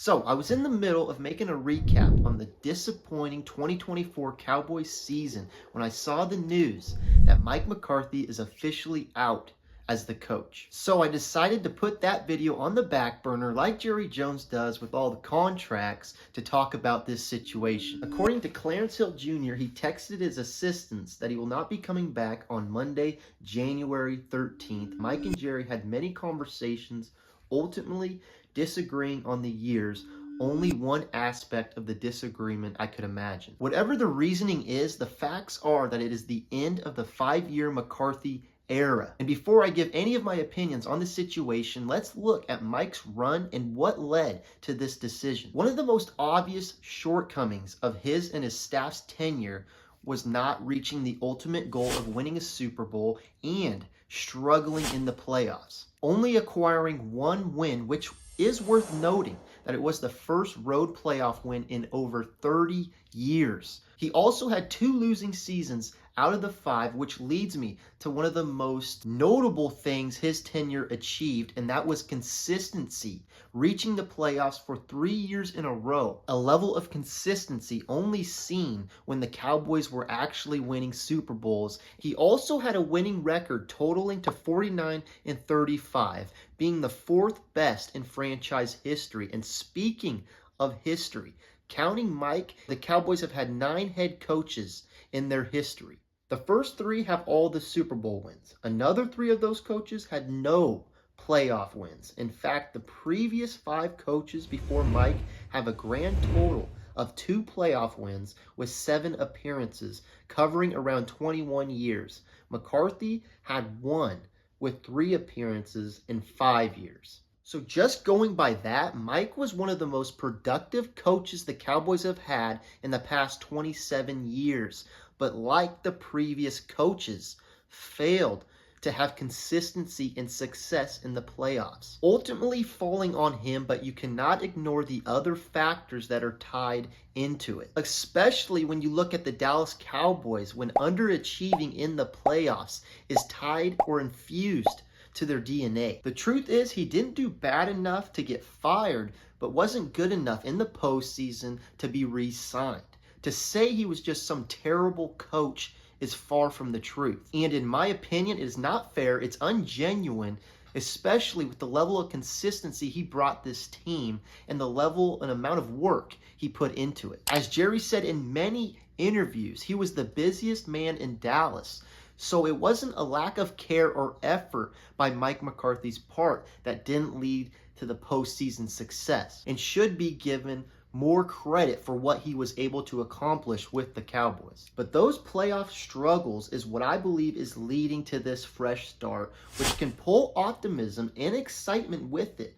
So I was in the middle of making a recap on the disappointing 2024 Cowboys season when I saw the news that Mike McCarthy is officially out as the coach. So I decided to put that video on the back burner like Jerry Jones does with all the contracts to talk about this situation. According to Clarence Hill Jr., he texted his assistants that he will not be coming back on Monday, January 13th. Mike and Jerry had many conversations, ultimately disagreeing on the years, only one aspect of the disagreement I could imagine. Whatever the reasoning is, the facts are that it is the end of the 5-year McCarthy era. And before I give any of my opinions on the situation, let's look at Mike's run and what led to this decision. One of the most obvious shortcomings of his and his staff's tenure was not reaching the ultimate goal of winning a Super Bowl and struggling in the playoffs. Only acquiring one win, which is worth noting that it was the first road playoff win in over 30 years. He also had 2 losing seasons out of the 5, which leads me to one of the most notable things his tenure achieved, and that was consistency, reaching the playoffs for 3 years in a row, a level of consistency only seen when the Cowboys were actually winning Super Bowls. He also had a winning record totaling to 49-35, being the 4th best in franchise history. And speaking of history, counting Mike, the Cowboys have had 9 head coaches in their history. The first 3 have all the Super Bowl wins. Another 3 of those coaches had no playoff wins. In fact, the previous 5 coaches before Mike have a grand total of 2 playoff wins with 7 appearances, covering around 21 years. McCarthy had 1 with 3 appearances in 5 years. So just going by that, Mike was one of the most productive coaches the Cowboys have had in the past 27 years. But like the previous coaches, failed to have consistency and success in the playoffs. Ultimately falling on him, but you cannot ignore the other factors that are tied into it. Especially when you look at the Dallas Cowboys, when underachieving in the playoffs is tied or infused to their DNA. The truth is, he didn't do bad enough to get fired, but wasn't good enough in the postseason to be re-signed. To say he was just some terrible coach is far from the truth. And in my opinion, it is not fair, it's ungenuine, especially with the level of consistency he brought this team and the level and amount of work he put into it. As Jerry said in many interviews, he was the busiest man in Dallas. So it wasn't a lack of care or effort by Mike McCarthy's part that didn't lead to the postseason success, and should be given more credit for what he was able to accomplish with the Cowboys. But those playoff struggles is what I believe is leading to this fresh start, which can pull optimism and excitement with it.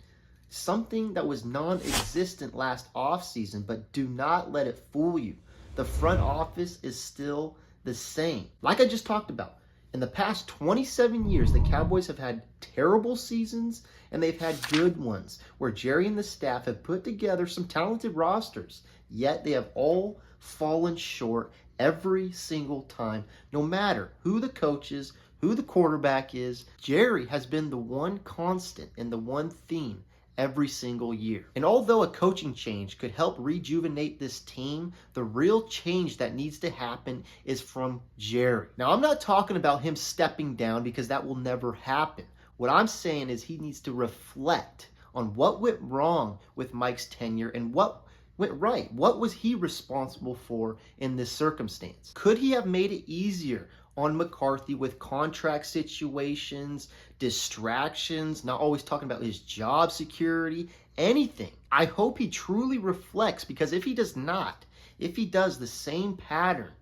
Something that was non-existent last offseason, but do not let it fool you. The front office is still the same. Like I just talked about, in the past 27 years, the Cowboys have had terrible seasons and they've had good ones where Jerry and the staff have put together some talented rosters, yet they have all fallen short every single time, no matter who the coach is, who the quarterback is. Jerry has been the one constant and the one theme every single year. And although a coaching change could help rejuvenate this team, the real change that needs to happen is from Jerry. Now, I'm not talking about him stepping down, because that will never happen. What I'm saying is he needs to reflect on what went wrong with Mike's tenure and what went right. What was he responsible for in this circumstance? Could he have made it easier on McCarthy with contract situations, distractions, not always talking about his job security, anything? I hope he truly reflects, because if he does not, if he does the same pattern,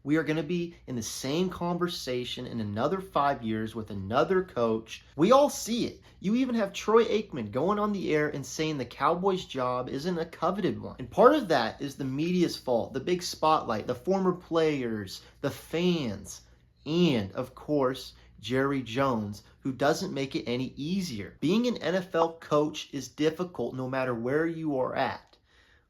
we are going to be in the same conversation in another 5 years with another coach. We all see it. You even have Troy Aikman going on the air and saying the Cowboys' job isn't a coveted one. And part of that is the media's fault, the big spotlight, the former players, the fans, and of course, Jerry Jones, who doesn't make it any easier. Being an NFL coach is difficult no matter where you are at.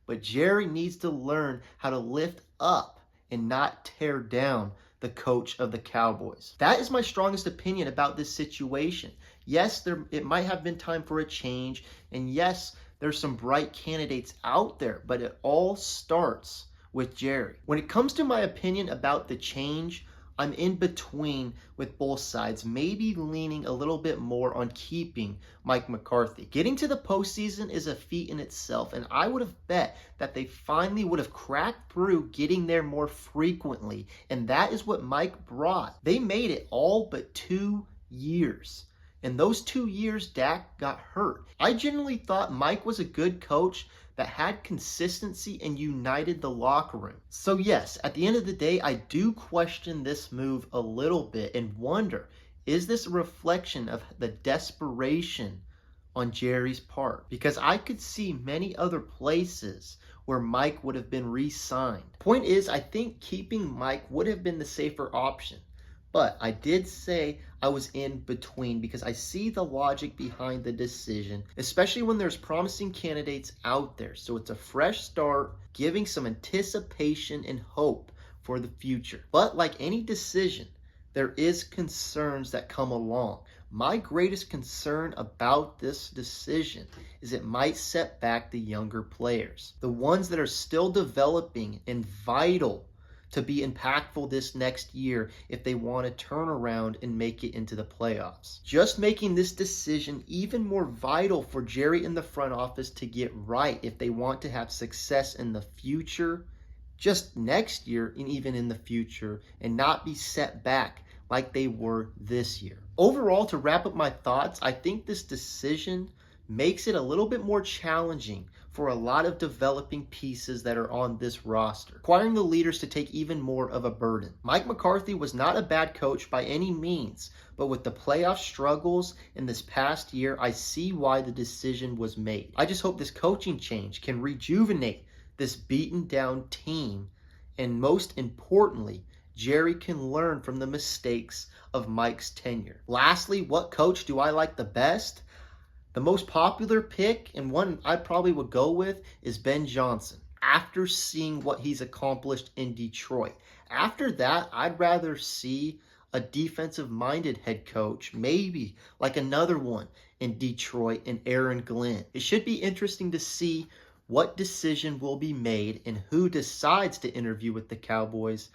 But Jerry needs to learn how to lift up and not tear down the coach of the Cowboys. That is my strongest opinion about this situation. Yes, it might have been time for a change, and yes, There's some bright candidates out there, but it all starts with Jerry. When it comes to my opinion about the change, I'm in between with both sides, maybe leaning a little bit more on keeping Mike McCarthy. Getting to the postseason is a feat in itself, and I would have bet that they finally would have cracked through getting there more frequently, and that is what Mike brought. They made it all but 2 years. In those 2 years, Dak got hurt. I genuinely thought Mike was a good coach that had consistency and united the locker room. So yes, at the end of the day, I do question this move a little bit and wonder, is this a reflection of the desperation on Jerry's part? Because I could see many other places where Mike would have been re-signed. Point is, I think keeping Mike would have been the safer option. But I did say I was in between because I see the logic behind the decision, especially when there's promising candidates out there. So it's a fresh start, giving some anticipation and hope for the future. But like any decision, there is concerns that come along. My greatest concern about this decision is it might set back the younger players, the ones that are still developing and vital to be impactful this next year if they want to turn around and make it into the playoffs. Just making this decision even more vital for Jerry in the front office to get right if they want to have success in the future, just next year and even in the future, and not be set back like they were this year. Overall, to wrap up my thoughts, I think this decision makes it a little bit more challenging for a lot of developing pieces that are on this roster, requiring the leaders to take even more of a burden. Mike McCarthy was not a bad coach by any means, but with the playoff struggles in this past year, I see why the decision was made. I just hope this coaching change can rejuvenate this beaten down team, and most importantly, Jerry can learn from the mistakes of Mike's tenure. Lastly, what coach do I like the best? The most popular pick, and one I probably would go with, is Ben Johnson, after seeing what he's accomplished in Detroit. After that, I'd rather see a defensive-minded head coach, maybe like another one in Detroit, and Aaron Glenn. It should be interesting to see what decision will be made and who decides to interview with the Cowboys,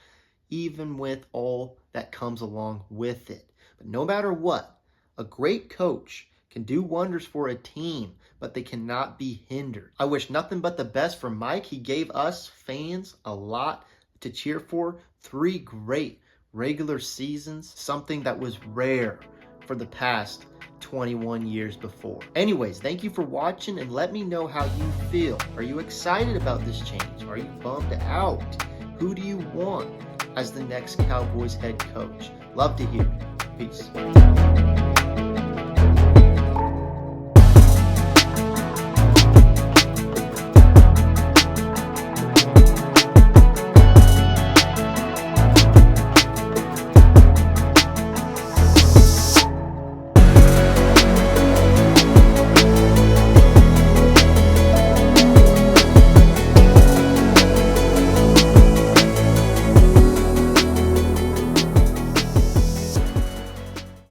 even with all that comes along with it. But no matter what, a great coach can do wonders for a team, but they cannot be hindered. I wish nothing but the best for Mike. He gave us fans a lot to cheer for. 3 great regular seasons, something that was rare for the past 21 years before. Anyways, thank you for watching, and let me know how you feel. Are you excited about this change? Are you bummed out? Who do you want as the next Cowboys head coach? Love to hear. Peace.